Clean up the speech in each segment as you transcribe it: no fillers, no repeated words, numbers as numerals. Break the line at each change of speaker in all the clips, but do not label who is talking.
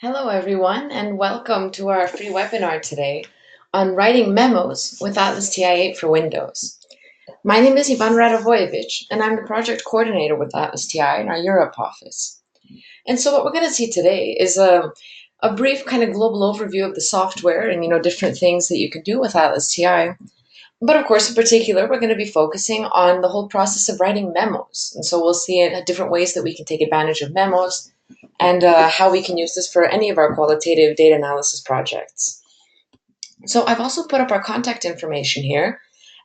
Hello, everyone, and welcome to our free webinar today on writing memos with ATLAS.ti 8 for Windows. My name is Ivan Radovojevic, and I'm the project coordinator with ATLAS.ti in our Europe office. And so what we're going to see today is a brief kind of global overview of the software and, different things that you can do with ATLAS.ti. But of course, in particular, we're going to be focusing on the whole process of writing memos. And so we'll see different ways that we can take advantage of memos and how we can use this for any of our qualitative data analysis projects. So I've also put up our contact information here,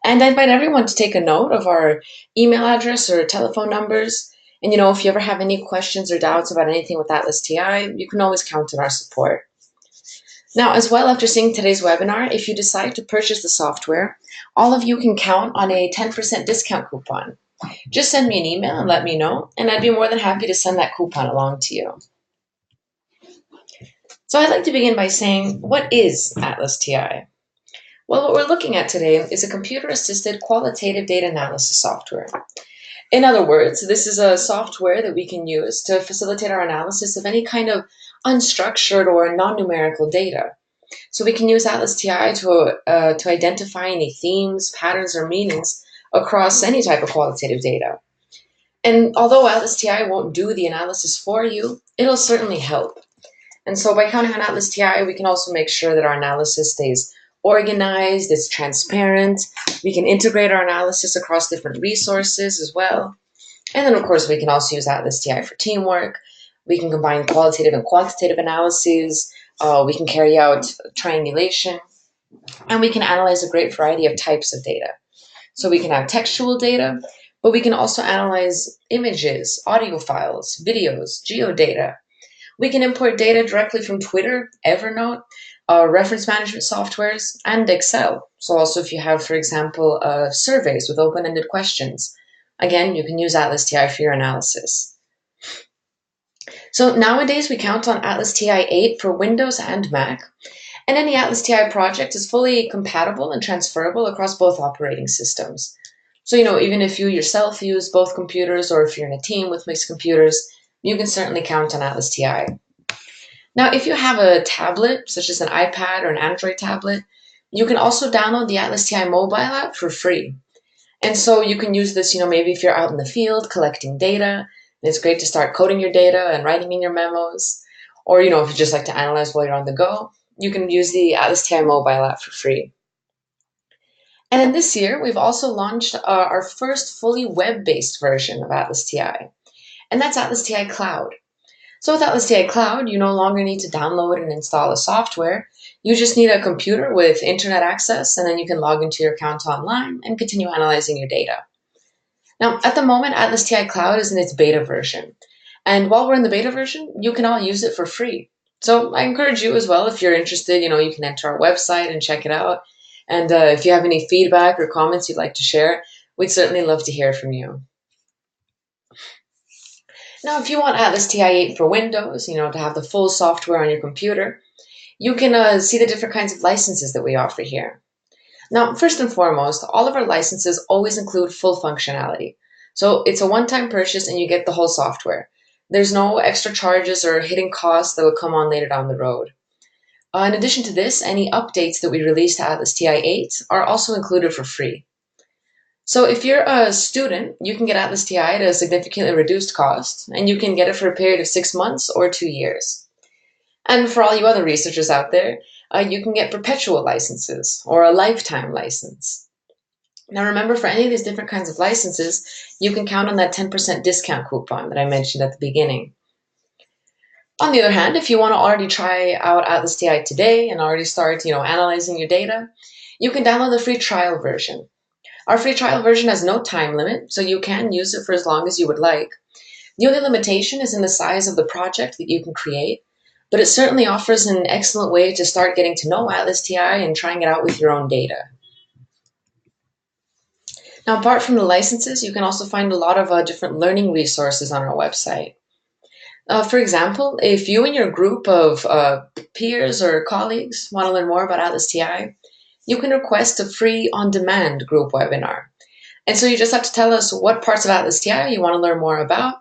and I invite everyone to take a note of our email address or telephone numbers. And if you ever have any questions or doubts about anything with ATLAS.ti, you can always count on our support. Now, as well, after seeing today's webinar, if you decide to purchase the software, all of you can count on a 10% discount coupon. Just send me an email and let me know, and I'd be more than happy to send that coupon along to you. So I'd like to begin by saying, what is ATLAS.ti? Well, what we're looking at today is a computer-assisted qualitative data analysis software. In other words, this is a software that we can use to facilitate our analysis of any kind of unstructured or non-numerical data. So we can use ATLAS.ti to identify any themes, patterns, or meanings across any type of qualitative data. And although ATLAS.ti won't do the analysis for you, it'll certainly help. And so by counting on ATLAS.ti, we can also make sure that our analysis stays organized, it's transparent. We can integrate our analysis across different resources as well. And then, of course, we can also use ATLAS.ti for teamwork. We can combine qualitative and quantitative analyses. We can carry out triangulation. And we can analyze a great variety of types of data. So we can have textual data, but we can also analyze images, audio files, videos, geodata. We can import data directly from Twitter, Evernote, reference management softwares, and Excel. So also if you have, for example, surveys with open-ended questions, again, you can use ATLAS.ti for your analysis. So nowadays we count on ATLAS.ti 8 for Windows and Mac, and any ATLAS.ti project is fully compatible and transferable across both operating systems. So, even if you yourself use both computers or if you're in a team with mixed computers, you can certainly count on ATLAS.ti. Now, if you have a tablet, such as an iPad or an Android tablet, you can also download the ATLAS.ti mobile app for free. And so you can use this, maybe if you're out in the field collecting data, and it's great to start coding your data and writing in your memos. Or, if you just like to analyze while you're on the go, you can use the ATLAS.ti mobile app for free. And in this year, we've also launched our first fully web-based version of ATLAS.ti, and that's ATLAS.ti Cloud. So with ATLAS.ti Cloud, you no longer need to download and install a software. You just need a computer with internet access, and then you can log into your account online and continue analyzing your data. Now, at the moment, ATLAS.ti Cloud is in its beta version. And while we're in the beta version, you can all use it for free. So I encourage you as well, if you're interested, you can enter our website and check it out. And if you have any feedback or comments you'd like to share, we'd certainly love to hear from you. Now, if you want ATLAS.ti 8 for Windows, to have the full software on your computer, you can see the different kinds of licenses that we offer here. Now, first and foremost, all of our licenses always include full functionality. So it's a one-time purchase and you get the whole software. There's no extra charges or hidden costs that will come on later down the road. In addition to this, any updates that we release to ATLAS.ti 8 are also included for free. So if you're a student, you can get ATLAS.ti at a significantly reduced cost, and you can get it for a period of 6 months or 2 years. And for all you other researchers out there, you can get perpetual licenses or a lifetime license. Now remember, for any of these different kinds of licenses, you can count on that 10% discount coupon that I mentioned at the beginning. On the other hand, if you want to already try out ATLAS.ti today and already start, analyzing your data, you can download the free trial version. Our free trial version has no time limit, so you can use it for as long as you would like. The only limitation is in the size of the project that you can create, but it certainly offers an excellent way to start getting to know ATLAS.ti and trying it out with your own data. Now, apart from the licenses, you can also find a lot of different learning resources on our website. For example, if you and your group of peers or colleagues want to learn more about ATLAS.ti, you can request a free on-demand group webinar. And so you just have to tell us what parts of ATLAS.ti you want to learn more about,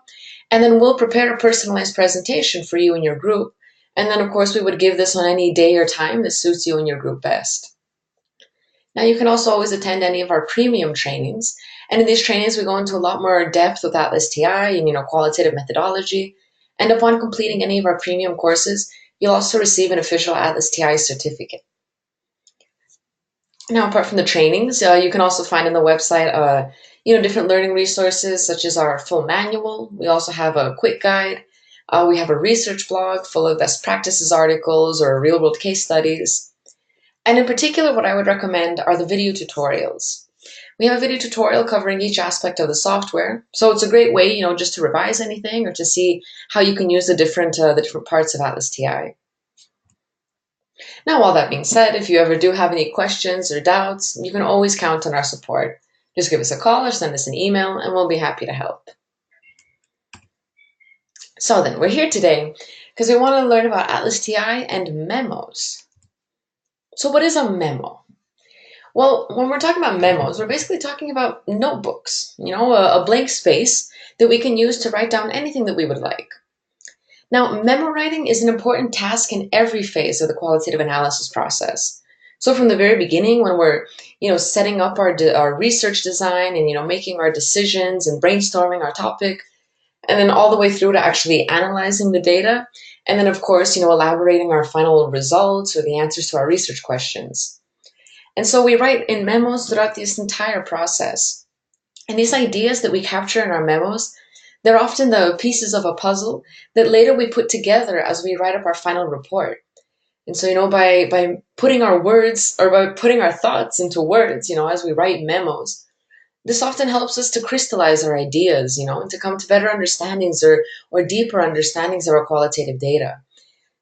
and then we'll prepare a personalized presentation for you and your group, And then, of course, we would give this on any day or time that suits you and your group best. Now, you can also always attend any of our premium trainings. And in these trainings, we go into a lot more depth with ATLAS.ti and, qualitative methodology. And upon completing any of our premium courses, you'll also receive an official ATLAS.ti certificate. Now, apart from the trainings, you can also find on the website, different learning resources such as our full manual. We also have a quick guide. We have a research blog full of best practices articles or real-world case studies. And in particular, what I would recommend are the video tutorials. We have a video tutorial covering each aspect of the software, so it's a great way, just to revise anything or to see how you can use the different parts of ATLAS.ti. Now, all that being said, if you ever do have any questions or doubts, you can always count on our support. Just give us a call or send us an email, and we'll be happy to help. So then, we're here today because we want to learn about ATLAS.ti and memos. So what is a memo? Well, when we're talking about memos, we're basically talking about notebooks, a blank space that we can use to write down anything that we would like. Now, memo writing is an important task in every phase of the qualitative analysis process. So from the very beginning, when we're, setting up our research design and, making our decisions and brainstorming our topic, and then all the way through to actually analyzing the data, and then of course, elaborating our final results or the answers to our research questions. And so we write in memos throughout this entire process. And these ideas that we capture in our memos, they're often the pieces of a puzzle that later we put together as we write up our final report. And so, by putting our words or by putting our thoughts into words, as we write memos, this often helps us to crystallize our ideas, and to come to better understandings or deeper understandings of our qualitative data.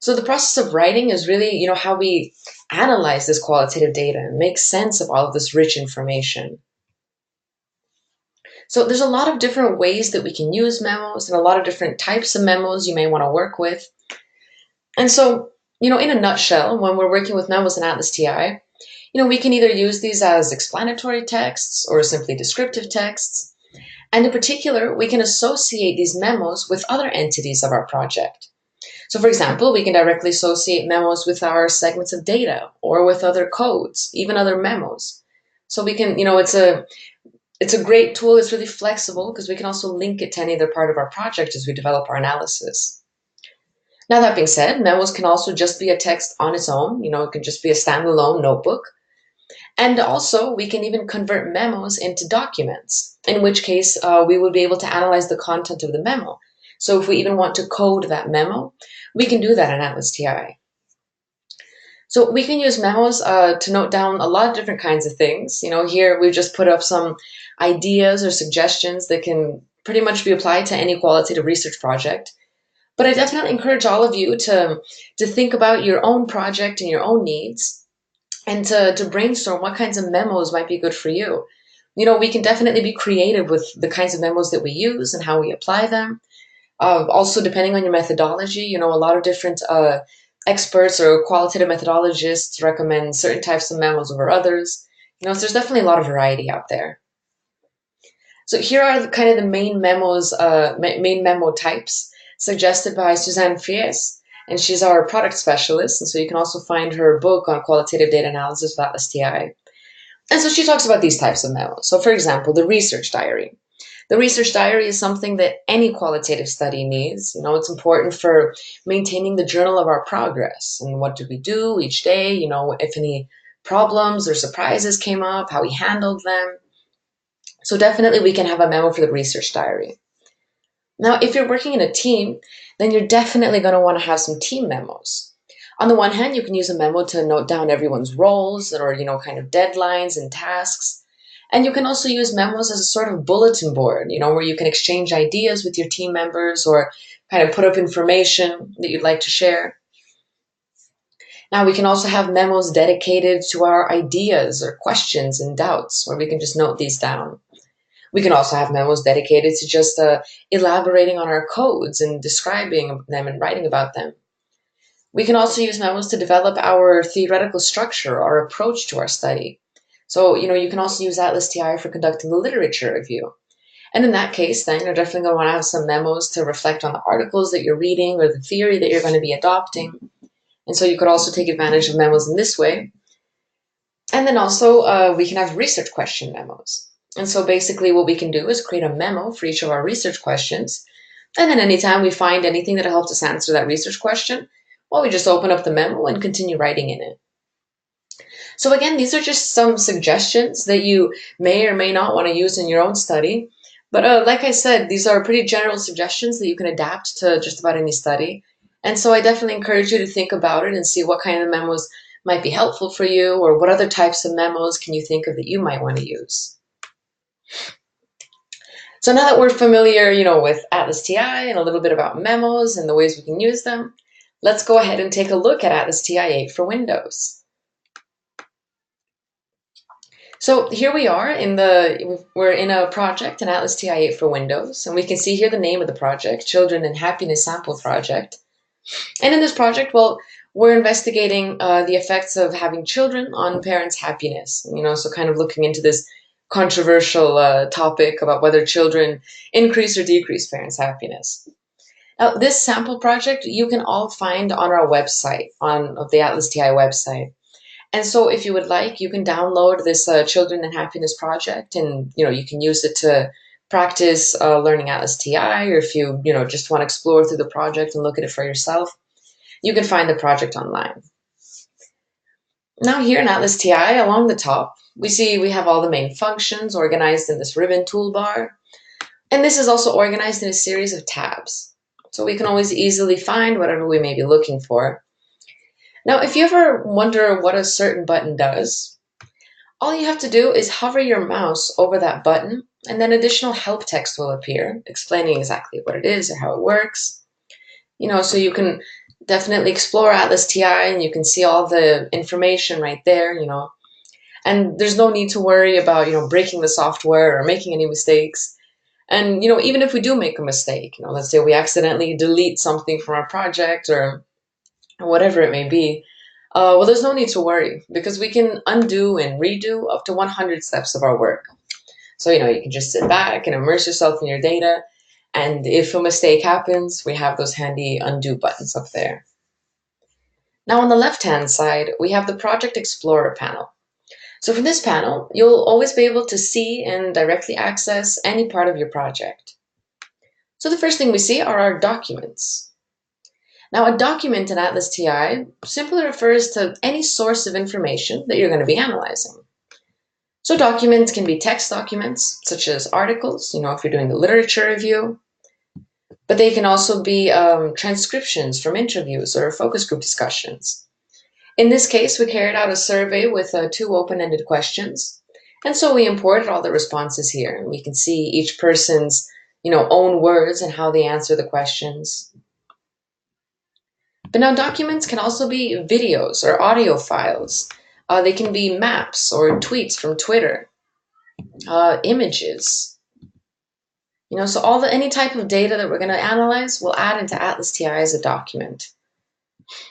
So the process of writing is really, how we analyze this qualitative data and make sense of all of this rich information. So there's a lot of different ways that we can use memos and a lot of different types of memos you may want to work with. And so, in a nutshell, when we're working with memos in ATLAS.ti, we can either use these as explanatory texts or simply descriptive texts. And in particular, we can associate these memos with other entities of our project. So for example, we can directly associate memos with our segments of data or with other codes, even other memos. So we can, it's a great tool. It's really flexible because we can also link it to any other part of our project as we develop our analysis. Now, that being said, memos can also just be a text on its own. It can just be a standalone notebook. And also, we can even convert memos into documents, in which case we would be able to analyze the content of the memo. So if we even want to code that memo, we can do that in ATLAS.ti. So we can use memos to note down a lot of different kinds of things. Here we've just put up some ideas or suggestions that can pretty much be applied to any qualitative research project. But I definitely encourage all of you to think about your own project and your own needs and to brainstorm what kinds of memos might be good for you. We can definitely be creative with the kinds of memos that we use and how we apply them. Also, depending on your methodology, a lot of different experts or qualitative methodologists recommend certain types of memos over others. So there's definitely a lot of variety out there. So here are kind of the main memos, main memo types suggested by Suzanne Fries, and she's our product specialist. And so you can also find her book on qualitative data analysis with ATLAS.ti. And so she talks about these types of memos. So for example, the research diary. The research diary is something that any qualitative study needs. It's important for maintaining the journal of our progress and what did we do each day, if any problems or surprises came up, how we handled them. So definitely we can have a memo for the research diary. Now, if you're working in a team, then you're definitely going to want to have some team memos. On the one hand, you can use a memo to note down everyone's roles or, kind of deadlines and tasks. And you can also use memos as a sort of bulletin board, where you can exchange ideas with your team members or kind of put up information that you'd like to share. Now, we can also have memos dedicated to our ideas or questions and doubts, where we can just note these down. We can also have memos dedicated to just elaborating on our codes and describing them and writing about them. We can also use memos to develop our theoretical structure or approach to our study. So, you can also use ATLAS.ti for conducting the literature review. And in that case, then you're definitely going to want to have some memos to reflect on the articles that you're reading or the theory that you're going to be adopting. And so you could also take advantage of memos in this way. And then also we can have research question memos. And so basically what we can do is create a memo for each of our research questions. And then anytime we find anything that helps us answer that research question, well, we just open up the memo and continue writing in it. So again, these are just some suggestions that you may or may not want to use in your own study. But like I said, these are pretty general suggestions that you can adapt to just about any study. And so I definitely encourage you to think about it and see what kind of memos might be helpful for you, or what other types of memos can you think of that you might want to use. So now that we're familiar, with ATLAS.ti and a little bit about memos and the ways we can use them, let's go ahead and take a look at ATLAS.ti 8 for Windows. So here we are we're in a project in ATLAS.ti 8 for Windows, and we can see here the name of the project, Children and Happiness Sample Project. And in this project, well, we're investigating the effects of having children on parents' happiness. So kind of looking into this controversial topic about whether children increase or decrease parents' happiness. Now, this sample project you can all find on our website, on the ATLAS.ti website. And so if you would like, you can download this Children and Happiness project, and you can use it to practice learning ATLAS.ti, or if you just want to explore through the project and look at it for yourself, you can find the project online. Now here in ATLAS.ti, along the top, we have all the main functions organized in this ribbon toolbar. And this is also organized in a series of tabs. So we can always easily find whatever we may be looking for. Now, if you ever wonder what a certain button does, all you have to do is hover your mouse over that button, and then additional help text will appear explaining exactly what it is or how it works. So you can definitely explore ATLAS.ti, and you can see all the information right there, and there's no need to worry about, breaking the software or making any mistakes. And, even if we do make a mistake, let's say we accidentally delete something from our project or whatever it may be, well, there's no need to worry, because we can undo and redo up to 100 steps of our work. So, you can just sit back and immerse yourself in your data. And if a mistake happens, we have those handy undo buttons up there. Now on the left-hand side, we have the Project Explorer panel. So from this panel, you'll always be able to see and directly access any part of your project. So the first thing we see are our documents. Now a document in ATLAS.ti simply refers to any source of information that you're going to be analyzing. So documents can be text documents, such as articles, if you're doing the literature review. But they can also be transcriptions from interviews or focus group discussions. In this case, we carried out a survey with 2 open-ended questions. And so we imported all the responses here. And we can see each person's own words and how they answer the questions. But now documents can also be videos or audio files. They can be maps or tweets from Twitter, images. So any type of data that we're going to analyze, we'll add into ATLAS.ti as a document.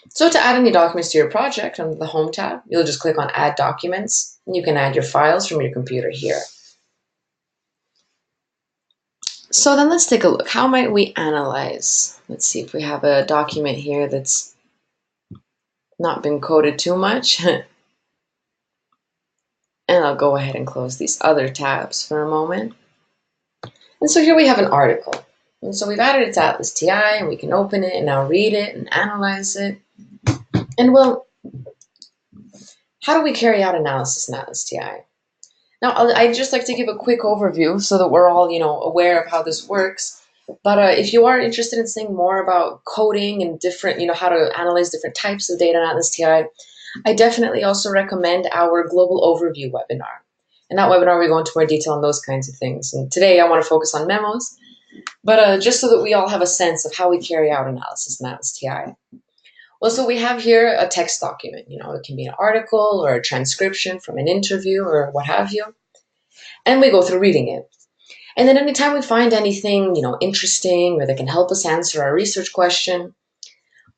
So to add any documents to your project, under the Home tab, you'll just click on Add Documents, and you can add your files from your computer here. So then let's take a look. How might we analyze? Let's see if we have a document here that's not been coded too much. And I'll go ahead and close these other tabs for a moment. And so here we have an article. And so we've added it to ATLAS.ti, and we can open it and now read it and analyze it. And well, how do we carry out analysis in ATLAS.ti? Now, I'd just like to give a quick overview so that we're all, aware of how this works. But if you are interested in seeing more about coding and different, how to analyze different types of data in ATLAS.ti, I definitely also recommend our Global Overview webinar. In that webinar, we go into more detail on those kinds of things. And today, I want to focus on memos, but just so that we all have a sense of how we carry out analysis in ATLAS.ti. Well, so we have here a text document. It can be an article or a transcription from an interview or what have you. And we go through reading it. And then anytime we find anything, interesting or that can help us answer our research question,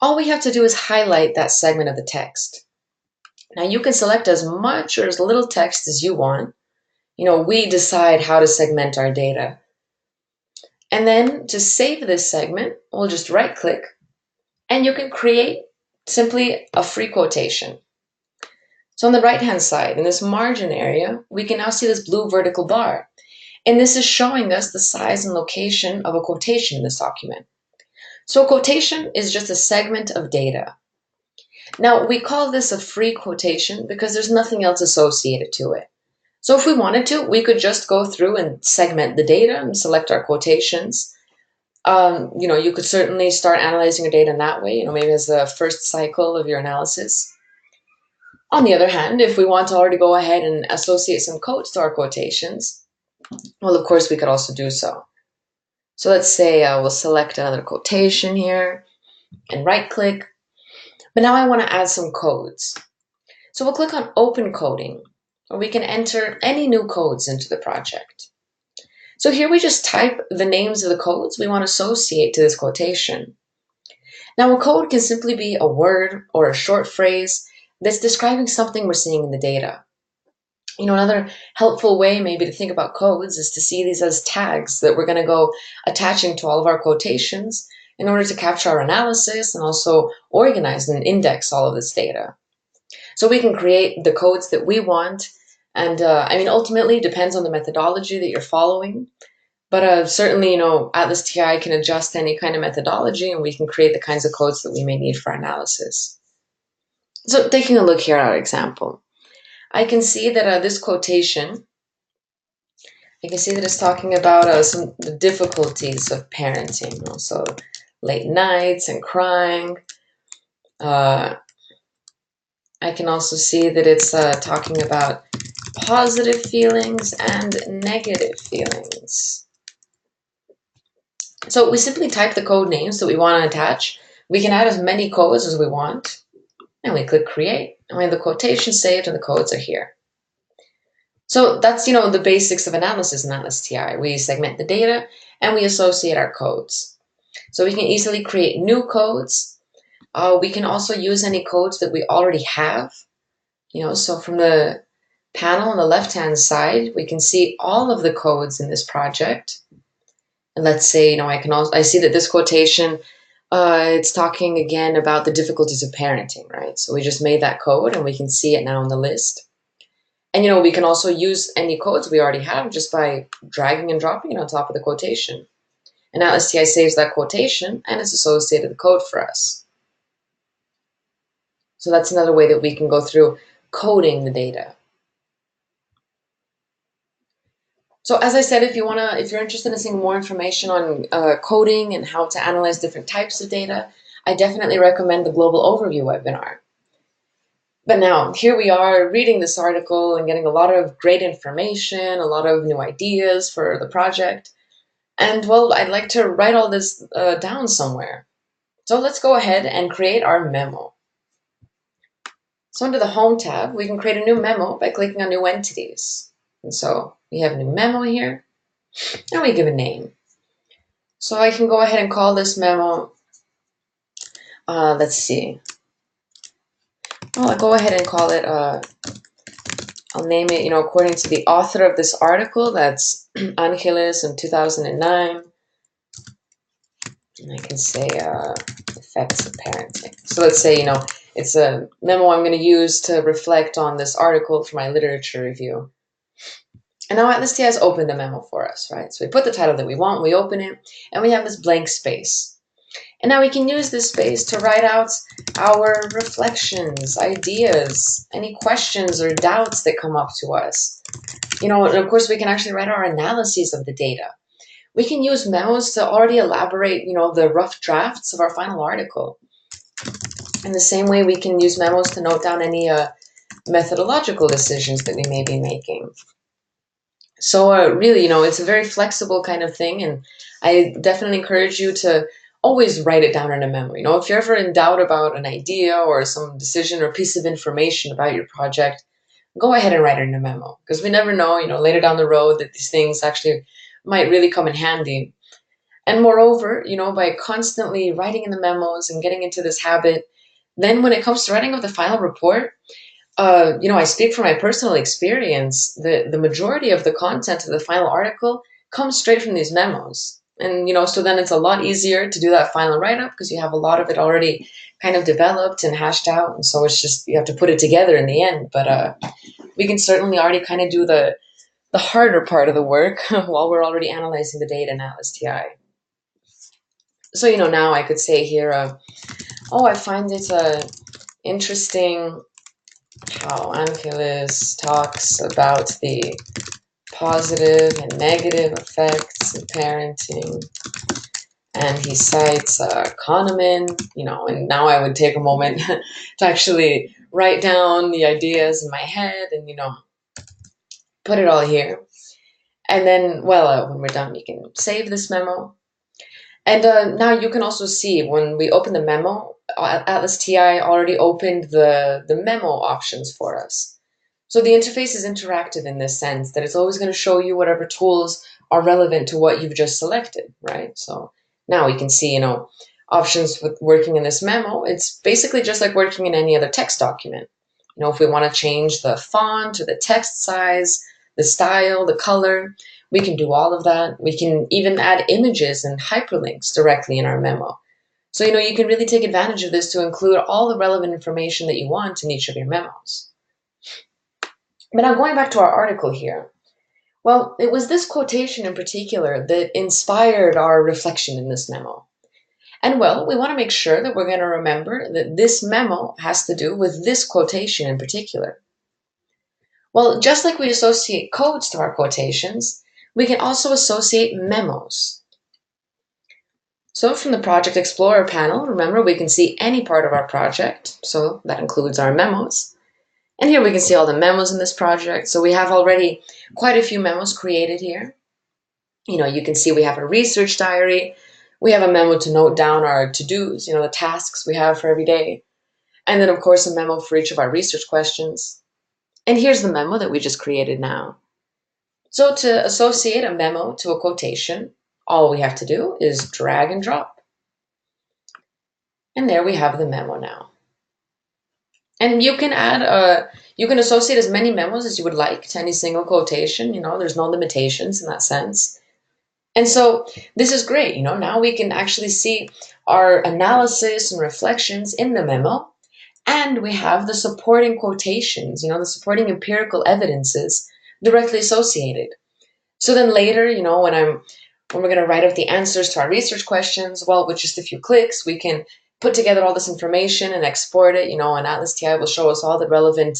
all we have to do is highlight that segment of the text. Now you can select as much or as little text as you want. We decide how to segment our data. And then to save this segment, we'll just right-click, and you can create Simply a free quotation. So on the right-hand side, in this margin area, we can now see this blue vertical bar. And this is showing us the size and location of a quotation in this document. So a quotation is just a segment of data. Now, we call this a free quotation because there's nothing else associated to it. So if we wanted to, we could just go through and segment the data and select our quotations. You could certainly start analyzing your data in that way, maybe as the first cycle of your analysis. On the other hand, if we want to already go ahead and associate some codes to our quotations, well, of course, we could also do so. So let's say we'll select another quotation here and right-click. But now I want to add some codes. So we'll click on Open Coding, or we can enter any new codes into the project. So here we just type the names of the codes we want to associate to this quotation. Now a code can simply be a word or a short phrase that's describing something we're seeing in the data. Another helpful way maybe to think about codes is to see these as tags that we're going to go attaching to all of our quotations in order to capture our analysis and also organize and index all of this data. So we can create the codes that we want. And ultimately it depends on the methodology that you're following. But certainly, ATLAS.ti can adjust any kind of methodology and we can create the kinds of codes that we may need for analysis. So taking a look here at our example, I can see that this quotation, I can see that it's talking about the difficulties of parenting, so late nights and crying. I can also see that it's talking about positive feelings and negative feelings. So we simply type the code names that we want to attach. We can add as many codes as we want. And we click Create. And we have the quotation saved and the codes are here. So that's, the basics of analysis in ATLAS.ti. We segment the data and we associate our codes. So we can easily create new codes. We can also use any codes that we already have. So from the panel on the left-hand side, we can see all of the codes in this project. And let's say, I see that this quotation, it's talking again about the difficulties of parenting, right? So we just made that code and we can see it now on the list. And, we can also use any codes we already have just by dragging and dropping it on top of the quotation. And ATLAS.ti saves that quotation and it's associated the code for us. So that's another way that we can go through coding the data. So as I said, if you're interested in seeing more information on coding and how to analyze different types of data, I definitely recommend the Global Overview webinar. But now, here we are reading this article and getting a lot of great information, a lot of new ideas for the project. And well, I'd like to write all this down somewhere. So let's go ahead and create our memo. So under the Home tab, we can create a new memo by clicking on New Entities. And so we have a new memo here, and we give a name. So I can go ahead and call this memo, let's see. I'll go ahead and call it, I'll name it, according to the author of this article, that's Angeles in 2009. And I can say effects of parenting. So let's say, it's a memo I'm going to use to reflect on this article for my literature review. And now ATLAS.ti has opened the memo for us, right? So we put the title that we want, we open it, and we have this blank space. And now we can use this space to write out our reflections, ideas, any questions or doubts that come up to us. And of course, we can actually write our analyses of the data. We can use memos to already elaborate, the rough drafts of our final article. In the same way, we can use memos to note down any methodological decisions that we may be making. So really, it's a very flexible kind of thing, and I definitely encourage you to always write it down in a memo. If you're ever in doubt about an idea or some decision or piece of information about your project, go ahead and write it in a memo, because we never know, later down the road that these things actually might really come in handy. And moreover, by constantly writing in the memos and getting into this habit, then when it comes to writing of the final report, I speak from my personal experience. The majority of the content of the final article comes straight from these memos. And, so then it's a lot easier to do that final write-up because you have a lot of it already kind of developed and hashed out. And so it's just, you have to put it together in the end. But we can certainly already kind of do the harder part of the work while we're already analyzing the data in ATLAS.ti. So, now I could say here, oh, I find it interesting how Angelis talks about the positive and negative effects of parenting. And he cites Kahneman, and now I would take a moment to actually write down the ideas in my head and, put it all here. And then, well, when we're done, you can save this memo. And now you can also see when we open the memo, ATLAS.ti already opened the memo options for us. So the interface is interactive in this sense that it's always going to show you whatever tools are relevant to what you've just selected, right? So now we can see, options with working in this memo. It's basically just like working in any other text document. If we want to change the font or the text size, the style, the color, we can do all of that. We can even add images and hyperlinks directly in our memo. So, you can really take advantage of this to include all the relevant information that you want in each of your memos. But now going back to our article here, well, it was this quotation in particular that inspired our reflection in this memo. And well, we want to make sure that we're going to remember that this memo has to do with this quotation in particular. Well, just like we associate codes to our quotations, we can also associate memos. So from the Project Explorer panel, remember we can see any part of our project, so that includes our memos. And here we can see all the memos in this project. So we have already quite a few memos created here. You can see we have a research diary. We have a memo to note down our to-dos, the tasks we have for every day. And then, of course, a memo for each of our research questions. And here's the memo that we just created now. So to associate a memo to a quotation, all we have to do is drag and drop. And there we have the memo now. And you can you can associate as many memos as you would like to any single quotation. There's no limitations in that sense. And so this is great. Now we can actually see our analysis and reflections in the memo. And we have the supporting quotations, the supporting empirical evidences directly associated. So then later, when we're going to write out the answers to our research questions, well, with just a few clicks, we can put together all this information and export it, and ATLAS.ti will show us all the relevant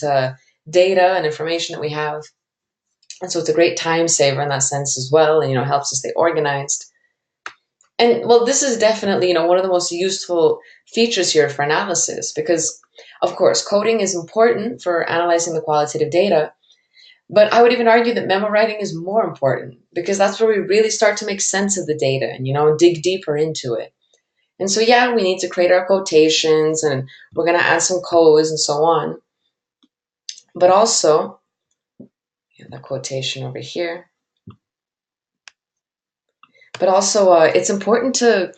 data and information that we have. And so it's a great time saver in that sense as well, and, helps us stay organized. And, well, this is definitely, one of the most useful features here for analysis because, of course, coding is important for analyzing the qualitative data. But I would even argue that memo writing is more important because that's where we really start to make sense of the data and, dig deeper into it. And so, yeah, we need to create our quotations and we're going to add some codes and so on. But also, the quotation over here. But also, it's important to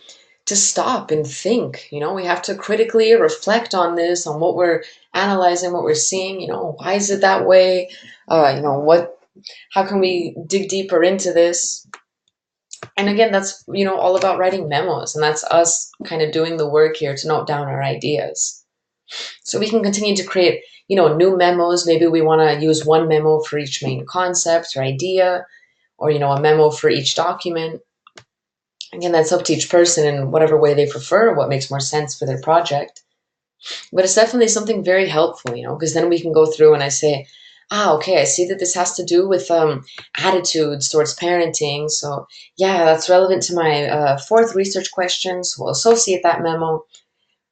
stop and think. We have to critically reflect on this, on what we're analyzing, what we're seeing. Why is it that way? How can we dig deeper into this? And again, that's, all about writing memos, and that's us kind of doing the work here to note down our ideas. So we can continue to create, new memos. Maybe we want to use one memo for each main concept or idea, or, a memo for each document. Again, that's up to each person in whatever way they prefer, what makes more sense for their project. But it's definitely something very helpful, because then we can go through and I say, okay, I see that this has to do with attitudes towards parenting. So yeah, that's relevant to my fourth research question. So we'll associate that memo.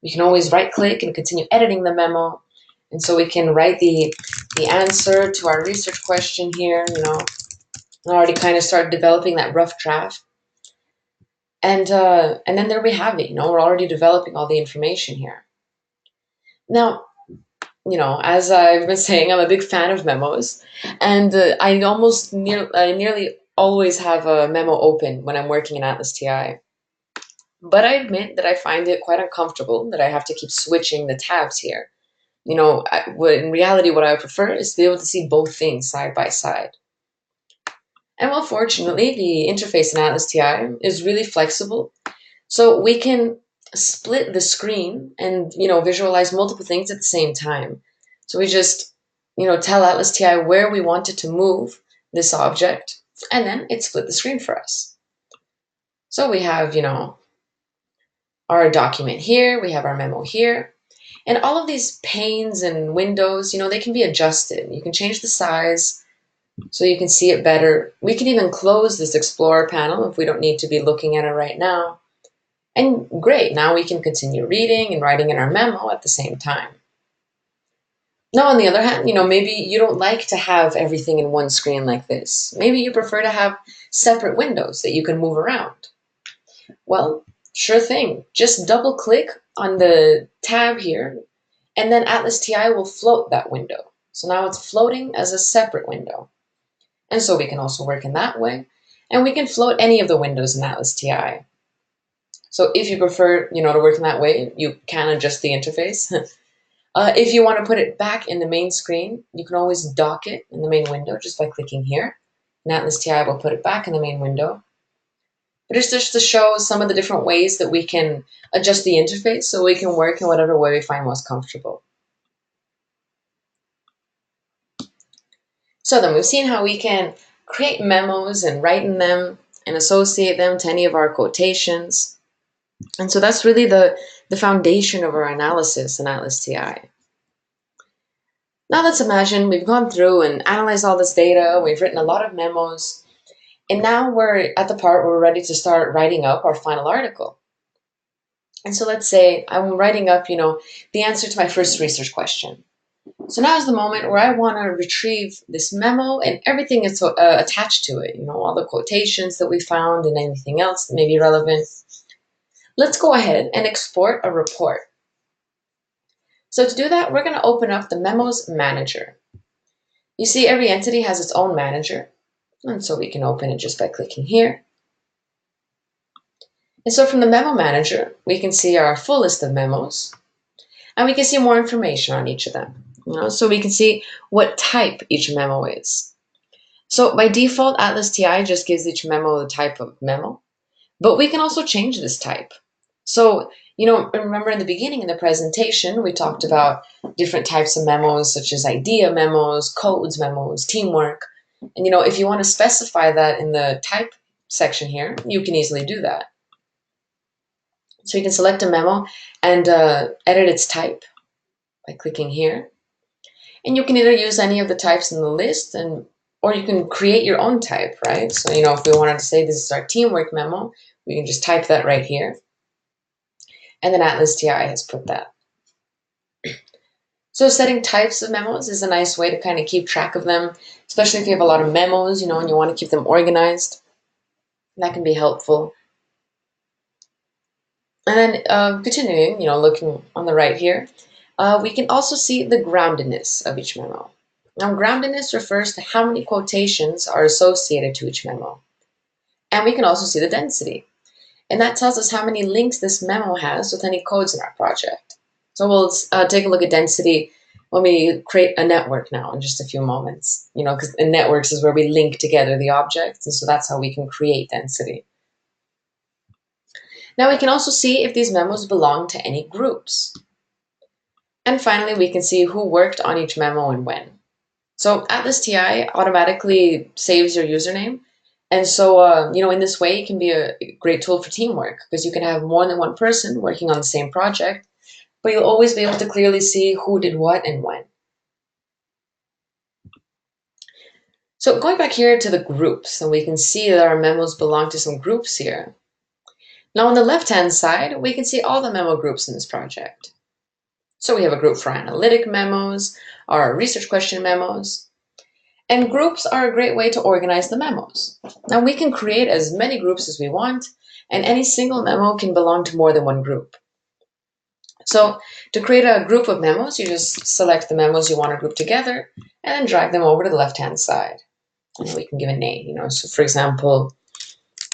We can always right click and continue editing the memo. And so we can write the answer to our research question here, I already kind of started developing that rough draft. And then there we have it, we're already developing all the information here. Now, as I've been saying, I'm a big fan of memos, and I nearly always have a memo open when I'm working in ATLAS.ti. But I admit that I find it quite uncomfortable that I have to keep switching the tabs here. In reality, what I prefer is to be able to see both things side by side. And well, fortunately, the interface in ATLAS.ti is really flexible. So we can split the screen and, visualize multiple things at the same time. So we just, tell ATLAS.ti where we want it to move this object, and then it split the screen for us. So we have, our document here, we have our memo here, and all of these panes and windows, they can be adjusted. You can change the size so you can see it better. We can even close this Explorer panel if we don't need to be looking at it right now. And great, now we can continue reading and writing in our memo at the same time. Now, on the other hand, maybe you don't like to have everything in one screen like this. Maybe you prefer to have separate windows that you can move around. Well, sure thing. Just double click on the tab here, and then ATLAS.ti will float that window. So now it's floating as a separate window. And so we can also work in that way. And we can float any of the windows in ATLAS.ti. So if you prefer, to work in that way, you can adjust the interface. If you want to put it back in the main screen, you can always dock it in the main window just by clicking here. And ATLAS.ti will put it back in the main window. But it's just to show some of the different ways that we can adjust the interface so we can work in whatever way we find most comfortable. So then we've seen how we can create memos and write in them and associate them to any of our quotations. And so that's really the foundation of our analysis in ATLAS.ti. Now let's imagine we've gone through and analyzed all this data, we've written a lot of memos, and now we're at the part where we're ready to start writing up our final article. And so let's say I'm writing up, the answer to my first research question. So now is the moment where I want to retrieve this memo and everything is attached to it, all the quotations that we found and anything else that may be relevant. Let's go ahead and export a report. So to do that, we're going to open up the Memos Manager. You see, every entity has its own manager, and so we can open it just by clicking here. And so from the Memo Manager, we can see our full list of memos, and we can see more information on each of them. So we can see what type each memo is. So by default, ATLAS.ti just gives each memo the type of memo, but we can also change this type. So, remember in the beginning in the presentation, we talked about different types of memos, such as idea memos, codes memos, teamwork. And, if you want to specify that in the type section here, you can easily do that. So you can select a memo and edit its type by clicking here. And you can either use any of the types in the list, or you can create your own type, right? So, if we wanted to say this is our teamwork memo, we can just type that right here. And then ATLAS.ti has put that. So setting types of memos is a nice way to kind of keep track of them, especially if you have a lot of memos, and you want to keep them organized. That can be helpful. And then continuing, looking on the right here, we can also see the groundedness of each memo. Now, groundedness refers to how many quotations are associated to each memo. And we can also see the density. And that tells us how many links this memo has with any codes in our project. So we'll take a look at density when we create a network now in just a few moments. Because in networks is where we link together the objects, and so that's how we can create density. Now we can also see if these memos belong to any groups. And finally, we can see who worked on each memo and when. So ATLAS.ti automatically saves your username. And so, in this way, it can be a great tool for teamwork because you can have more than one person working on the same project, but you'll always be able to clearly see who did what and when. So going back here to the groups, and we can see that our memos belong to some groups here. Now on the left-hand side, we can see all the memo groups in this project. So we have a group for analytic memos, our research question memos, and groups are a great way to organize the memos. Now we can create as many groups as we want, and any single memo can belong to more than one group. So to create a group of memos, you just select the memos you want to group together and then drag them over to the left-hand side. And we can give a name, So for example,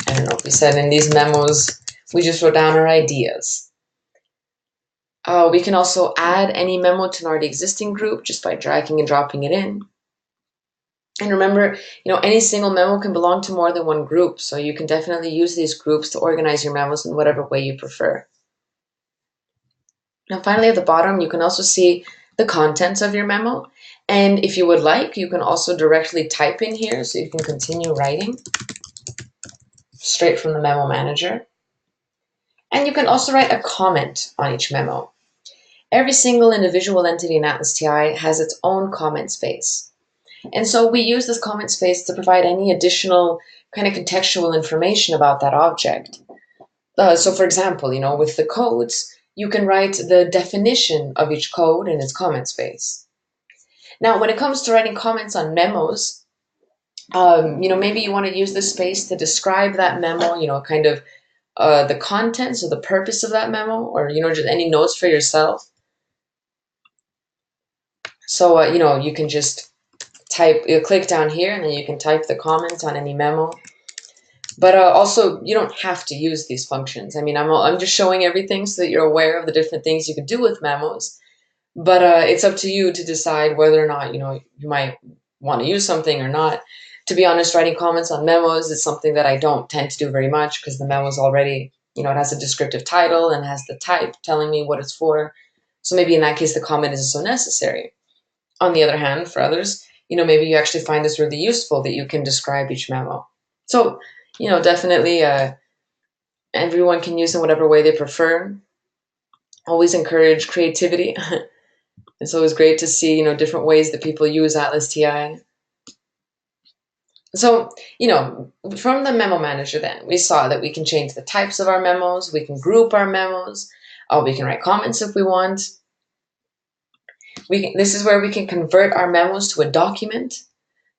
I don't know if we said in these memos, we just wrote down our ideas. We can also add any memo to an already existing group just by dragging and dropping it in. And remember, any single memo can belong to more than one group, so you can definitely use these groups to organize your memos in whatever way you prefer. Now, finally, at the bottom, you can also see the contents of your memo. And if you would like, you can also directly type in here, so you can continue writing straight from the memo manager. And you can also write a comment on each memo. Every single individual entity in ATLAS.ti has its own comment space. And so we use this comment space to provide any additional kind of contextual information about that object. So for example, with the codes, you can write the definition of each code in its comment space. Now, when it comes to writing comments on memos, maybe you want to use this space to describe that memo, kind of the contents or the purpose of that memo, or, just any notes for yourself. So, you can just click down here and then you can type the comment on any memo. But also, you don't have to use these functions. I mean, I'm just showing everything so that you're aware of the different things you can do with memos. But it's up to you to decide whether or not, you might want to use something or not. To be honest, writing comments on memos is something that I don't tend to do very much because the memo's already, it has a descriptive title and has the type telling me what it's for. So maybe in that case, the comment isn't so necessary. On the other hand, for others, maybe you actually find this really useful that you can describe each memo. So, definitely everyone can use it in whatever way they prefer. Always encourage creativity. It's always great to see, different ways that people use ATLAS.ti. So, from the memo manager then, we saw that we can change the types of our memos, we can group our memos, we can write comments if we want. This is where we can convert our memos to a document.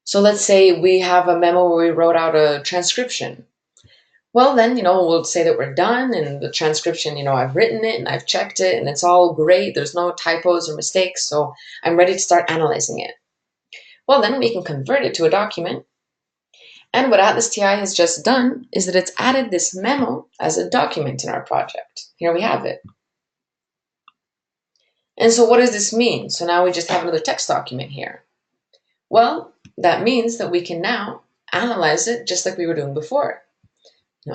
So let's say we have a memo where we wrote out a transcription. Well, then, we'll say that we're done and the transcription, I've written it and I've checked it and it's all great. There's no typos or mistakes, so I'm ready to start analyzing it. Well, then we can convert it to a document. And what ATLAS.ti has just done is that it's added this memo as a document in our project. Here we have it. And so what does this mean? So now we just have another text document here. Well, that means that we can now analyze it just like we were doing before.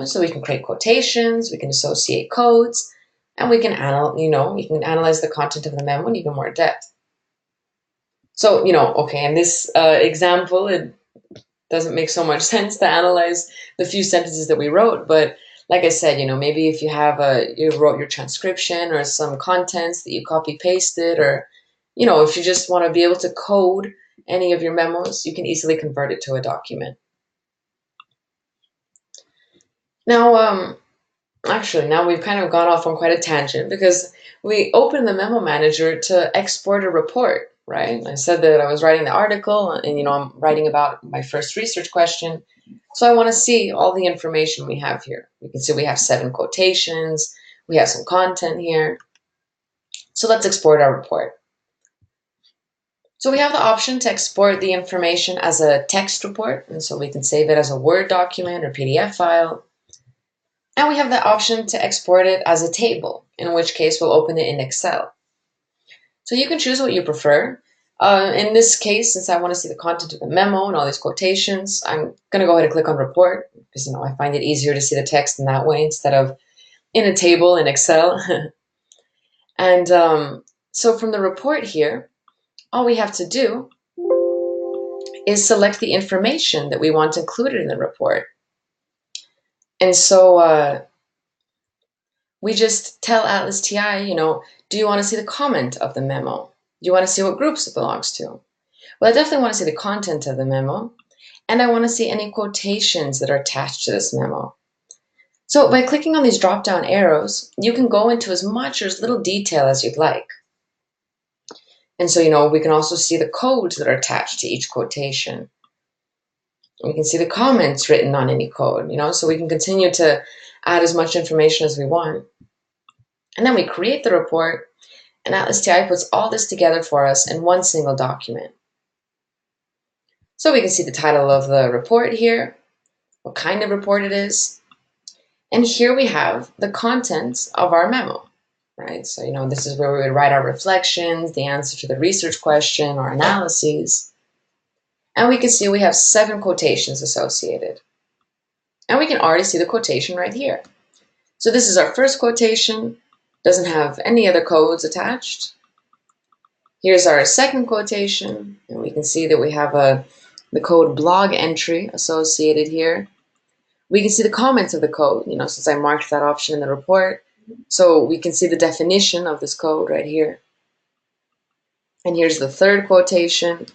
So we can create quotations, we can associate codes, and we can analyze the content of the memo in even more depth. So, okay, in this example, it doesn't make so much sense to analyze the few sentences that we wrote, but like I said, maybe if you have you wrote your transcription or some contents that you copy pasted, or, if you just want to be able to code any of your memos, you can easily convert it to a document. Now, actually, now we've kind of gone off on quite a tangent because we opened the memo manager to export a report, right? I said that I was writing the article and, I'm writing about my first research question. So I want to see all the information we have here. You can see we have 7 quotations. We have some content here. So let's export our report. So we have the option to export the information as a text report. And so we can save it as a Word document or PDF file. And we have the option to export it as a table, in which case we'll open it in Excel. So you can choose what you prefer. In this case, since I want to see the content of the memo and all these quotations, I'm going to go ahead and click on Report because, I find it easier to see the text in that way instead of in a table in Excel. And so from the report here, all we have to do is select the information that we want included in the report. And so we just tell ATLAS.ti, do you want to see the comment of the memo? Do you want to see what groups it belongs to? Well, I definitely want to see the content of the memo, and I want to see any quotations that are attached to this memo. So by clicking on these drop-down arrows, you can go into as much or as little detail as you'd like. And so, we can also see the codes that are attached to each quotation. We can see the comments written on any code, so we can continue to add as much information as we want. And then we create the report, and ATLAS.ti puts all this together for us in one single document. So we can see the title of the report here, what kind of report it is, and here we have the contents of our memo, right? So, this is where we would write our reflections, the answer to the research question, or analyses. And we can see we have 7 quotations associated. And we can already see the quotation right here. So this is our first quotation, doesn't have any other codes attached. Here's our second quotation, and we can see that we have the code blog entry associated here. We can see the comments of the code, since I marked that option in the report. So we can see the definition of this code right here. And here's the third quotation.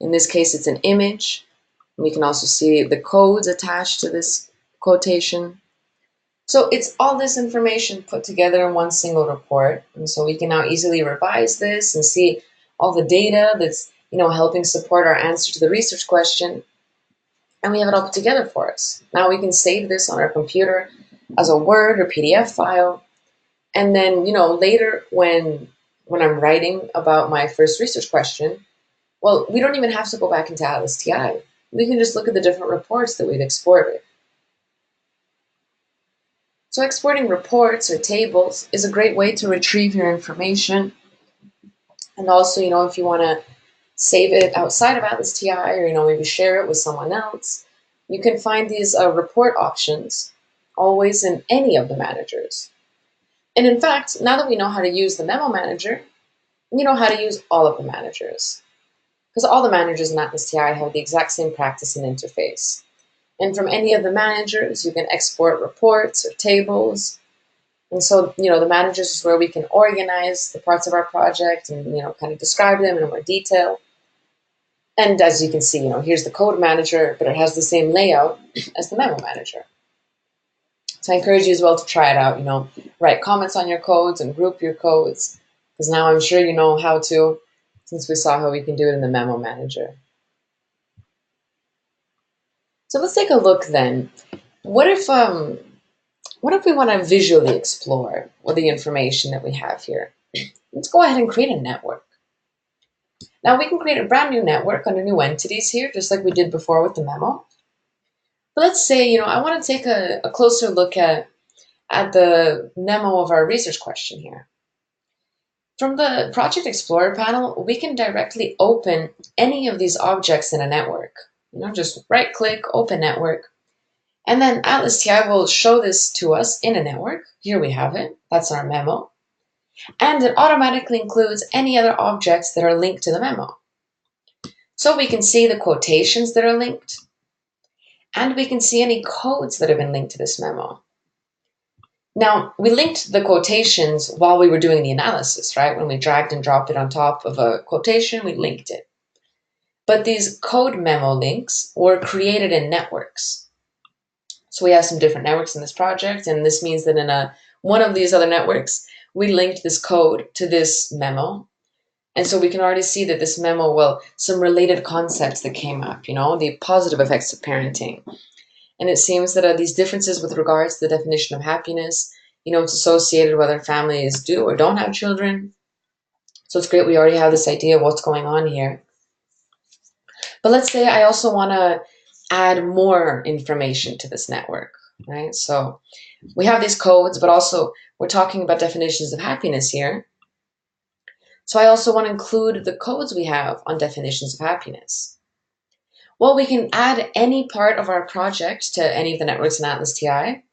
In this case, it's an image. We can also see the codes attached to this quotation. So it's all this information put together in one single report. And so we can now easily revise this and see all the data that's, helping support our answer to the research question. And we have it all put together for us. Now we can save this on our computer as a Word or PDF file. And then, later when I'm writing about my first research question, well, we don't even have to go back into ATLAS.ti. We can just look at the different reports that we've exported. So exporting reports or tables is a great way to retrieve your information. And also, if you want to save it outside of ATLAS.ti or, maybe share it with someone else, you can find these report options always in any of the managers. And in fact, now that we know how to use the memo manager, you know how to use all of the managers. Because all the managers in ATLAS.ti have the exact same practice and interface. And from any of the managers, you can export reports or tables. And so, the managers is where we can organize the parts of our project and, kind of describe them in more detail. And as you can see, here's the code manager, but it has the same layout as the memo manager. So I encourage you as well to try it out, write comments on your codes and group your codes, because now I'm sure you know how to, since we saw how we can do it in the memo manager. So let's take a look then. What if we want to visually explore the information that we have here? Let's go ahead and create a network. Now we can create a brand new network under new entities here, just like we did before with the memo. But let's say, I want to take a closer look at the memo of our research question here. From the Project Explorer panel, we can directly open any of these objects in a network. Just right-click, open network. And then ATLAS.ti will show this to us in a network. Here we have it. That's our memo. And it automatically includes any other objects that are linked to the memo. So we can see the quotations that are linked, and we can see any codes that have been linked to this memo. Now, we linked the quotations while we were doing the analysis, right? When we dragged and dropped it on top of a quotation, we linked it. But these code memo links were created in networks. So we have some different networks in this project, and this means that in one of these other networks, we linked this code to this memo. And so we can already see that this memo, some related concepts that came up, the positive effects of parenting. And it seems that these differences with regards to the definition of happiness, it's associated whether families do or don't have children. So it's great we already have this idea of what's going on here. But let's say I also want to add more information to this network, right? So we have these codes, but also we're talking about definitions of happiness here. So I also want to include the codes we have on definitions of happiness. Well, we can add any part of our project to any of the networks in ATLAS.ti.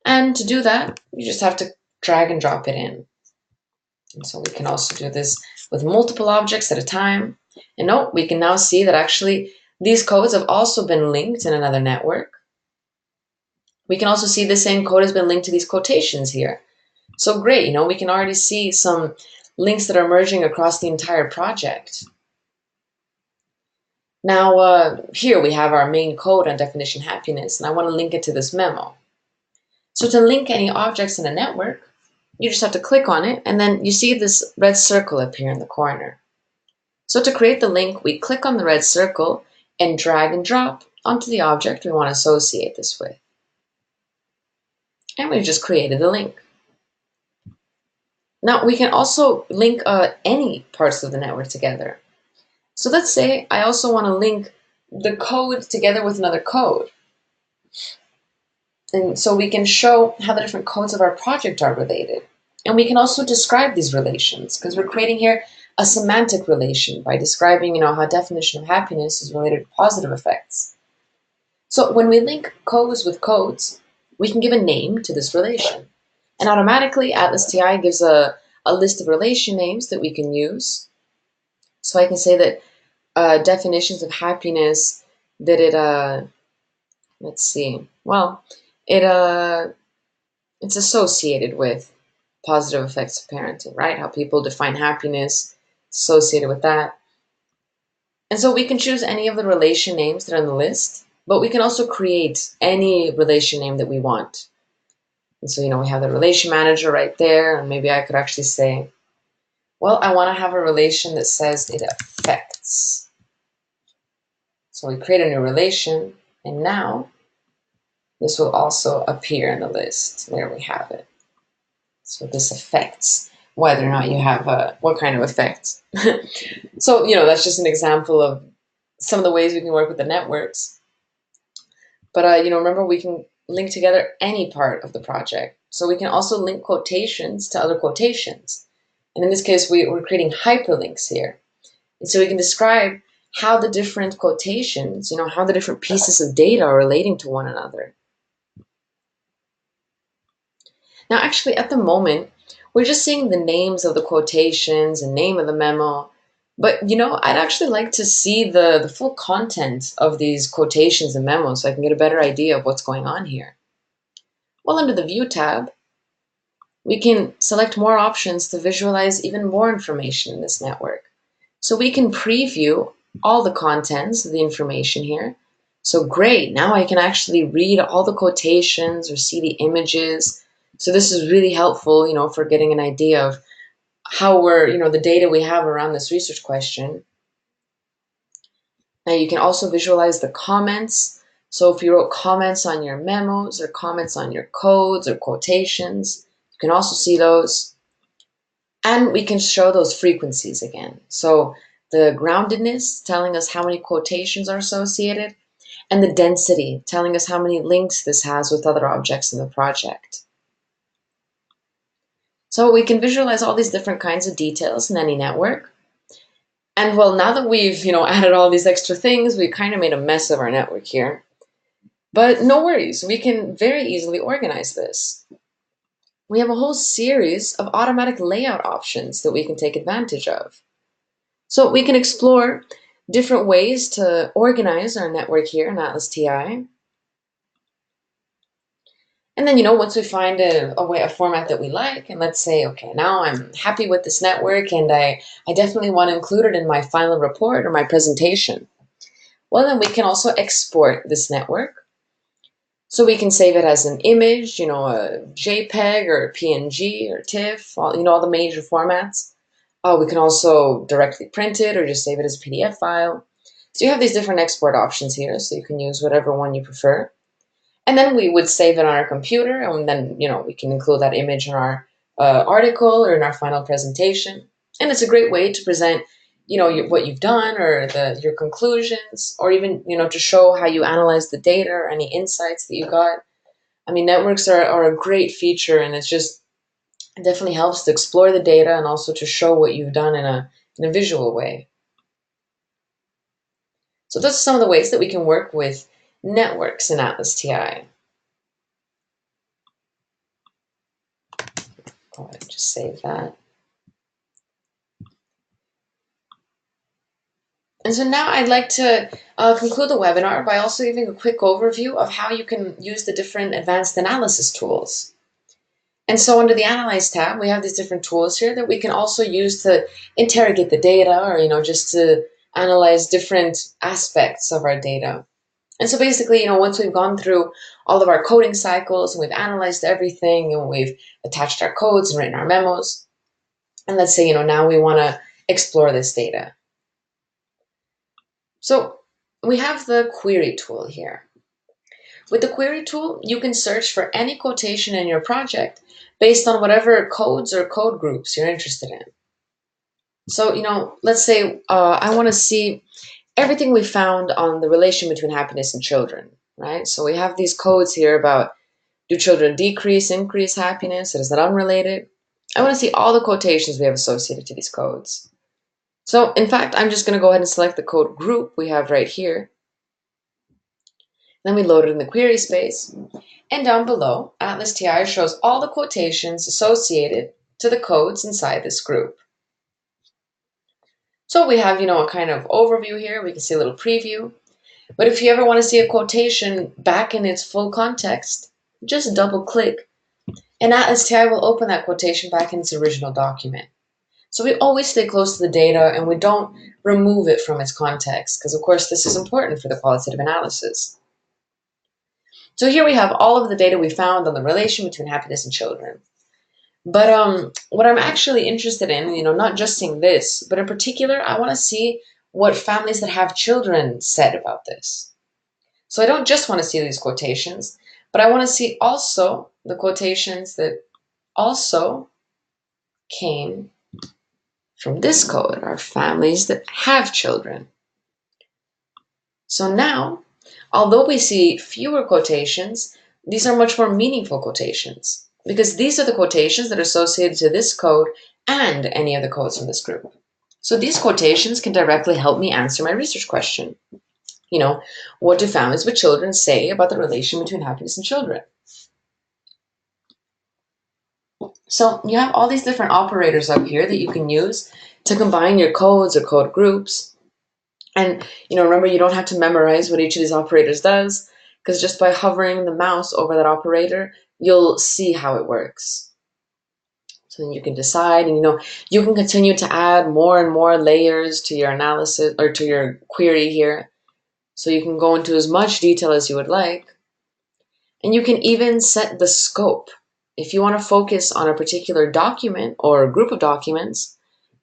And to do that, you just have to drag and drop it in. And so we can also do this with multiple objects at a time. And we can now see that actually these codes have also been linked in another network. We can also see the same code has been linked to these quotations here. So great, we can already see some links that are merging across the entire project. Now, here we have our main code on definition happiness, and I want to link it to this memo. So to link any objects in a network, you just have to click on it, and then you see this red circle appear in the corner. So to create the link, we click on the red circle and drag and drop onto the object we want to associate this with. And we've just created the link. Now, we can also link any parts of the network together. So let's say I also want to link the code together with another code. And so we can show how the different codes of our project are related. And we can also describe these relations because we're creating here a semantic relation by describing, how definition of happiness is related to positive effects. So when we link codes with codes, we can give a name to this relation. And automatically, ATLAS.ti gives a list of relation names that we can use. So I can say that definitions of happiness, that let's see, well, it's associated with positive effects of parenting, right? How people define happiness associated with that. And so we can choose any of the relation names that are on the list, but we can also create any relation name that we want. And so, we have the relation manager right there, and maybe I could actually say, well, I want to have a relation that says it affects. So we create a new relation, and now this will also appear in the list. There we have it. So this affects whether or not you have what kind of effects. So, that's just an example of some of the ways we can work with the networks. But, remember, we can link together any part of the project. So we can also link quotations to other quotations. And in this case, we're creating hyperlinks here. And so we can describe how the different quotations, how the different pieces of data are relating to one another. Now, actually, at the moment, we're just seeing the names of the quotations and name of the memo. But, I'd actually like to see the full content of these quotations and memos so I can get a better idea of what's going on here. Well, under the View tab, we can select more options to visualize even more information in this network. So we can preview all the contents of the information here. So great, now I can actually read all the quotations or see the images. So this is really helpful, for getting an idea of how the data we have around this research question. Now you can also visualize the comments. So if you wrote comments on your memos or comments on your codes or quotations, you can also see those. And we can show those frequencies again. So the groundedness telling us how many quotations are associated, and the density telling us how many links this has with other objects in the project. So we can visualize all these different kinds of details in any network. And well, now that we've, added all these extra things, we kind of made a mess of our network here. But no worries, we can very easily organize this. We have a whole series of automatic layout options that we can take advantage of. So we can explore different ways to organize our network here in ATLAS.ti. And then, once we find a format that we like, and let's say, okay, now I'm happy with this network and I definitely want to include it in my final report or my presentation. Well, then we can also export this network. So we can save it as an image, a JPEG or a PNG or TIFF, all the major formats. We can also directly print it or just save it as a PDF file. So you have these different export options here, so you can use whatever one you prefer. And then we would save it on our computer, and then, we can include that image in our article or in our final presentation. And it's a great way to present, what you've done or your conclusions, or even, to show how you analyze the data or any insights that you got. I mean, networks are a great feature, and it definitely helps to explore the data and also to show what you've done in a visual way. So those are some of the ways that we can work with networks in ATLAS.ti. Go ahead and just save that. And so now I'd like to conclude the webinar by also giving a quick overview of how you can use the different advanced analysis tools. And so under the Analyze tab, we have these different tools here that we can also use to interrogate the data or, just to analyze different aspects of our data. And so basically, once we've gone through all of our coding cycles and we've analyzed everything and we've attached our codes and written our memos, and let's say, now we want to explore this data. So we have the query tool here. With the query tool, you can search for any quotation in your project based on whatever codes or code groups you're interested in. So, let's say I want to see everything we found on the relation between happiness and children, right? So we have these codes here about, do children decrease, increase happiness? Is that unrelated? I want to see all the quotations we have associated to these codes. So in fact, I'm just going to go ahead and select the code group we have right here. Then we load it in the query space. And down below, ATLAS.ti shows all the quotations associated to the codes inside this group. So we have, a kind of overview here. We can see a little preview. But if you ever want to see a quotation back in its full context, just double click and ATLAS.ti will open that quotation back in its original document. So we always stay close to the data and we don't remove it from its context because, of course, this is important for the qualitative analysis. So here we have all of the data we found on the relation between happiness and children. But what I'm actually interested in, not just seeing this, but in particular, I want to see what families that have children said about this. So I don't just want to see these quotations, but I want to see also the quotations that also came from this code, our families that have children. So now, although we see fewer quotations, these are much more meaningful quotations because these are the quotations that are associated to this code and any of the codes from this group. So these quotations can directly help me answer my research question. What do families with children say about the relation between happiness and children? So you have all these different operators up here that you can use to combine your codes or code groups. And remember, you don't have to memorize what each of these operators does, because just by hovering the mouse over that operator, you'll see how it works. So then you can decide, and you can continue to add more and more layers to your analysis or to your query here. So you can go into as much detail as you would like. And you can even set the scope. If you want to focus on a particular document or a group of documents,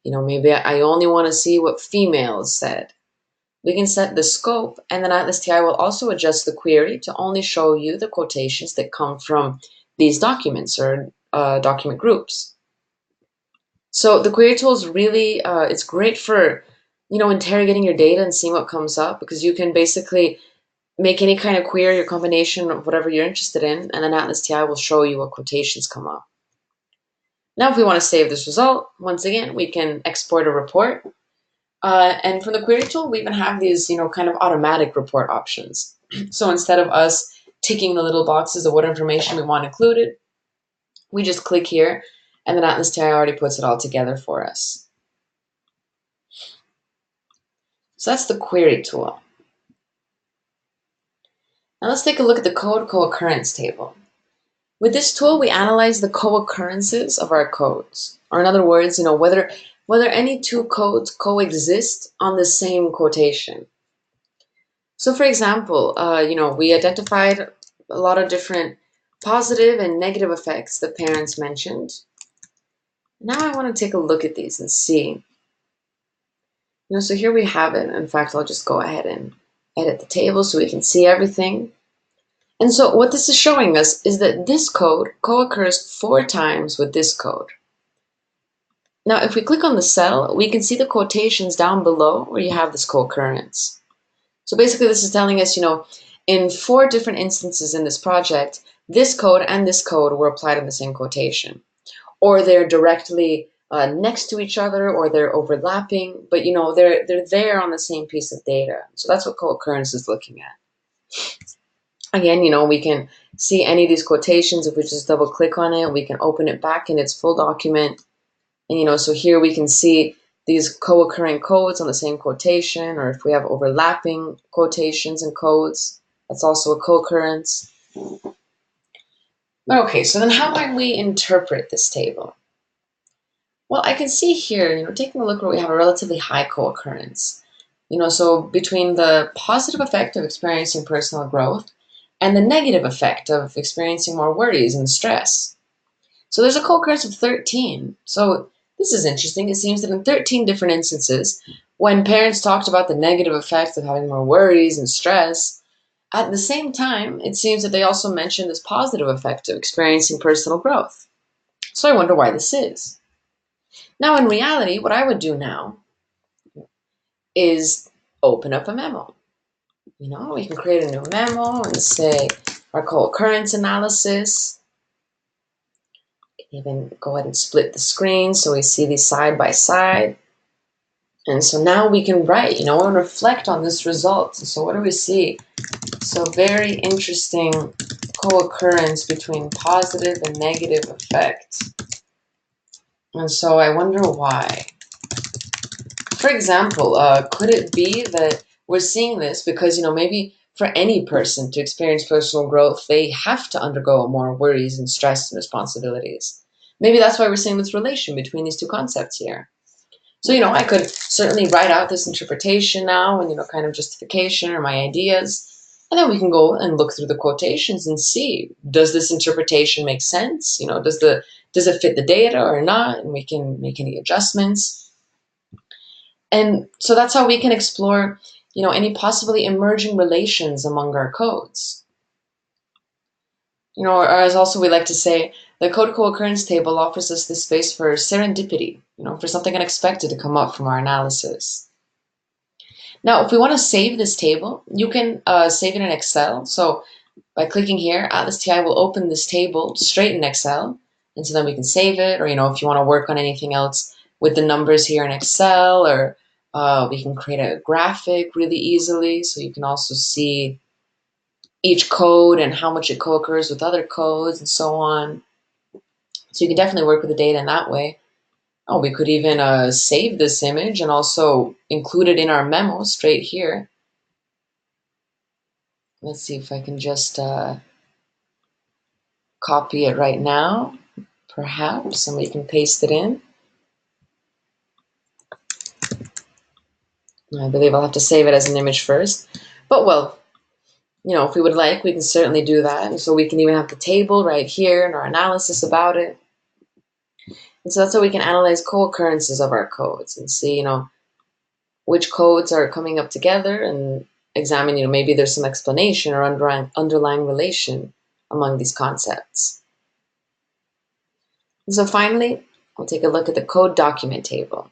maybe I only want to see what females said. We can set the scope, and then ATLAS.ti will also adjust the query to only show you the quotations that come from these documents or document groups. So the query tool is really, it's great for, interrogating your data and seeing what comes up, because you can basically make any kind of query or combination of whatever you're interested in, and then ATLAS.ti will show you what quotations come up. Now, if we want to save this result, once again, we can export a report. And from the query tool, we even have these, kind of automatic report options. So instead of us ticking the little boxes of what information we want included, we just click here, and then ATLAS.ti already puts it all together for us. So that's the query tool. Now let's take a look at the code co-occurrence table. With this tool, we analyze the co-occurrences of our codes. Or in other words, whether any two codes coexist on the same quotation. So for example, we identified a lot of different positive and negative effects that parents mentioned. Now I want to take a look at these and see. So here we have it. In fact, I'll just go ahead and edit the table so we can see everything. And so what this is showing us is that this code co-occurs 4 times with this code. Now, if we click on the cell, we can see the quotations down below where you have this co-occurrence. So basically this is telling us, in 4 different instances in this project, this code and this code were applied in the same quotation. Or they're directly next to each other, or they're overlapping, but they're there on the same piece of data. So that's what co-occurrence is looking at. Again, we can see any of these quotations. If we just double click on it, we can open it back in its full document. And so here we can see these co-occurring codes on the same quotation, or if we have overlapping quotations and codes, that's also a co-occurrence. Okay, so then how might we interpret this table? Well, I can see here, taking a look where we have a relatively high co-occurrence. So between the positive effect of experiencing personal growth and the negative effect of experiencing more worries and stress. So there's a co-occurrence of 13. So this is interesting. It seems that in 13 different instances, when parents talked about the negative effects of having more worries and stress, at the same time, it seems that they also mentioned this positive effect of experiencing personal growth. So I wonder why this is. Now, in reality, what I would do now is open up a memo. We can create a new memo and say our co-occurrence analysis. Even go ahead and split the screen so we see these side by side. And so now we can write, and reflect on this result. So what do we see? So very interesting co-occurrence between positive and negative effect. And so I wonder why. For example, could it be that we're seeing this because, maybe for any person to experience personal growth, they have to undergo more worries and stress and responsibilities. Maybe that's why we're seeing this relation between these two concepts here. So, I could certainly write out this interpretation now and, kind of justification or my ideas. And then we can go and look through the quotations and see, does this interpretation make sense? Does it fit the data or not? And we can make any adjustments. And so that's how we can explore, any possibly emerging relations among our codes. Or as also we like to say, the code co-occurrence table offers us this space for serendipity, for something unexpected to come up from our analysis. Now, if we want to save this table, you can save it in Excel. So by clicking here, ATLAS.ti will open this table straight in Excel. And so then we can save it, or, if you want to work on anything else with the numbers here in Excel, or we can create a graphic really easily. So you can also see each code and how much it co-occurs with other codes and so on. So you can definitely work with the data in that way. Oh, we could even save this image and also include it in our memo straight here. Let's see if I can just copy it right now. Perhaps somebody can paste it in. I believe I'll have to save it as an image first. But well, if we would like, we can certainly do that. And so we can even have the table right here and our analysis about it. And so that's how we can analyze co-occurrences of our codes and see, which codes are coming up together and examine, maybe there's some explanation or underlying relation among these concepts. And so finally, we'll take a look at the code document table.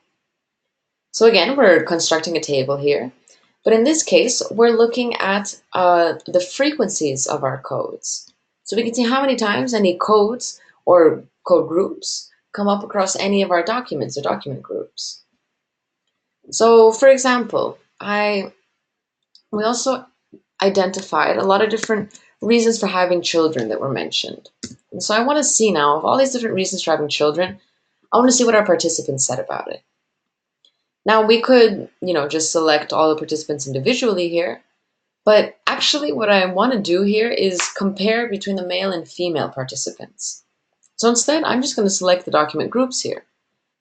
So again, we're constructing a table here, but in this case, we're looking at the frequencies of our codes. So we can see how many times any codes or code groups come up across any of our documents or document groups. So for example, we also identified a lot of different reasons for having children that were mentioned. And so I want to see now, of all these different reasons for having children, I want to see what our participants said about it. Now we could, just select all the participants individually here, but actually what I want to do here is compare between the male and female participants. So instead, I'm just going to select the document groups here,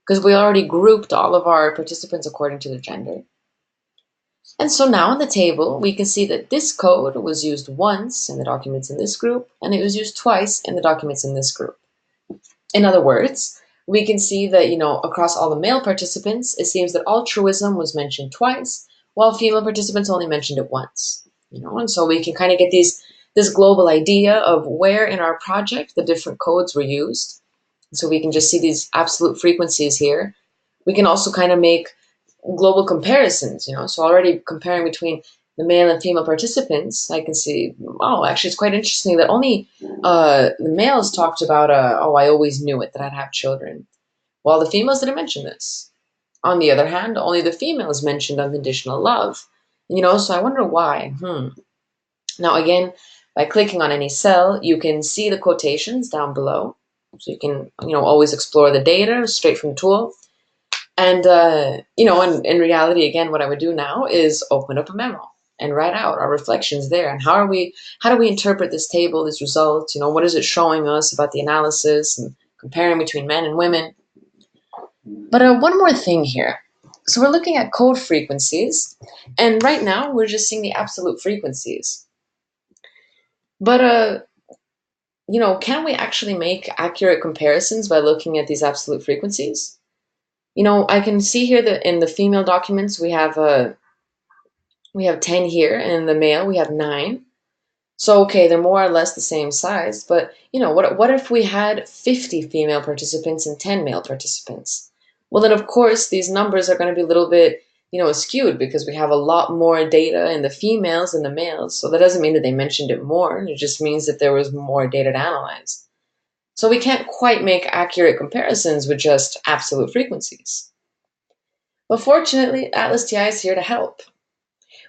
because we already grouped all of our participants according to their gender. And so now in the table, we can see that this code was used once in the documents in this group, and it was used twice in the documents in this group. In other words, we can see that, across all the male participants, it seems that altruism was mentioned twice, while female participants only mentioned it once. And so we can kind of get this global idea of where in our project the different codes were used. So we can just see these absolute frequencies here. We can also kind of make global comparisons, so already comparing between the male and female participants, I can see, oh, actually it's quite interesting that only the males talked about, oh, I always knew it, that I'd have children, while the females didn't mention this. On the other hand, only the females mentioned unconditional love, so I wonder why. Now again, by clicking on any cell, you can see the quotations down below, so you can, always explore the data straight from the tool. And, in reality, again, what I would do now is open up a memo and write out our reflections there. And how do we interpret this table, this result? What is it showing us about the analysis and comparing between men and women? But one more thing here. So we're looking at code frequencies, and right now we're just seeing the absolute frequencies. But, can we actually make accurate comparisons by looking at these absolute frequencies? I can see here that in the female documents we have 10 here, and in the male we have 9. So okay, they're more or less the same size, but what if we had 50 female participants and 10 male participants? Well, then of course these numbers are going to be a little bit skewed, because we have a lot more data in the females than the males. So that doesn't mean that they mentioned it more. It just means that there was more data to analyze. So we can't quite make accurate comparisons with just absolute frequencies. But fortunately, ATLAS.ti is here to help.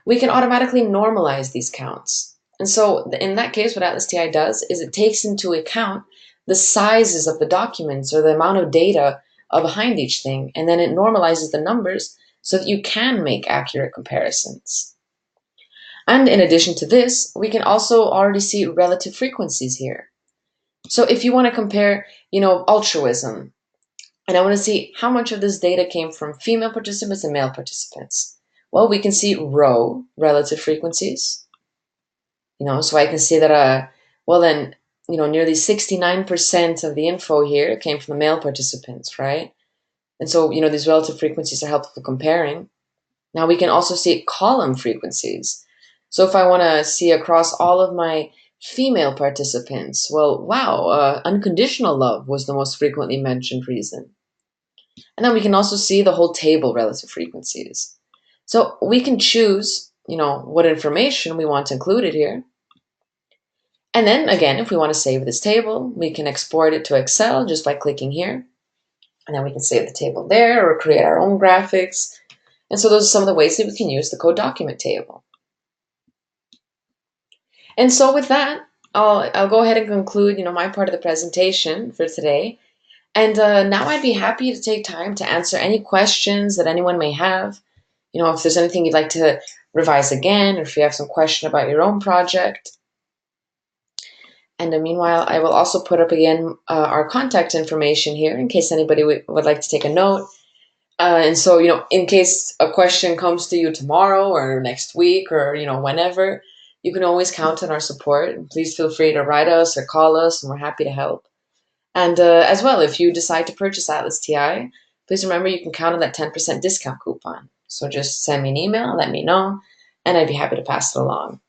We can automatically normalize these counts. And so in that case, what ATLAS.ti does is it takes into account the sizes of the documents or the amount of data behind each thing, and then it normalizes the numbers so that you can make accurate comparisons. And in addition to this, we can also already see relative frequencies here. So if you want to compare, altruism, and I want to see how much of this data came from female participants and male participants. Well, we can see row relative frequencies. So I can see that, nearly 69% of the info here came from the male participants, right? And so, these relative frequencies are helpful for comparing. Now we can also see column frequencies. So if I want to see across all of my female participants, well, wow, unconditional love was the most frequently mentioned reason. And then we can also see the whole table relative frequencies. So we can choose, what information we want included here. And then again, if we want to save this table, we can export it to Excel just by clicking here. And then we can save the table there or create our own graphics. And so those are some of the ways that we can use the code document table. And so with that, I'll go ahead and conclude, my part of the presentation for today. And now I'd be happy to take time to answer any questions that anyone may have. If there's anything you'd like to revise again, or if you have some question about your own project. And meanwhile, I will also put up again our contact information here in case anybody would like to take a note. And so, in case a question comes to you tomorrow or next week or, whenever, you can always count on our support. And please feel free to write us or call us, and we're happy to help. And as well, if you decide to purchase ATLAS.ti, please remember you can count on that 10% discount coupon. So just send me an email, let me know, and I'd be happy to pass it along.